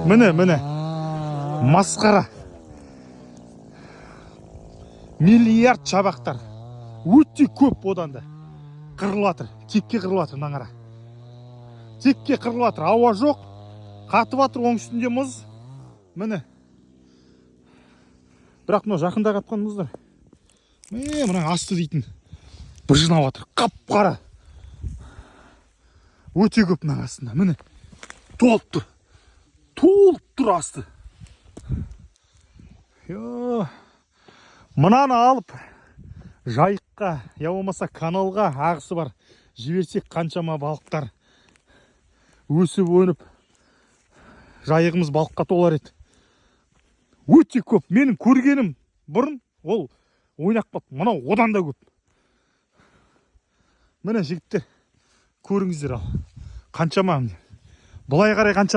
Міне. Масқара. Миллиард шабақтар. Өте көп одан да. Қырылатыр. Текке қырылатыр наңара. Текке қырылатыр. Ауа жоқ. Қатып атыр, оң үстінде мұз. Міне. Бірақ мынау жақында қатқан мұздар. Мына асты дейтін. Быжынап атыр. Қап-қара. Өте көп мына астында. Міне. Толып тұр. Толып тұр асты. Мынаны алып жайыққа, я болмаса каналға ағысы бар жіберсек қаншама балықтар өсіп өніп жайығымыз балыққа толар еді. Өте көп. Менің көргенім бұрын ол ойнақ бап. Мынау одан да көп. Міне жігіттер, көріңіздер ал. Қаншама. Бұлай қарай қаншама.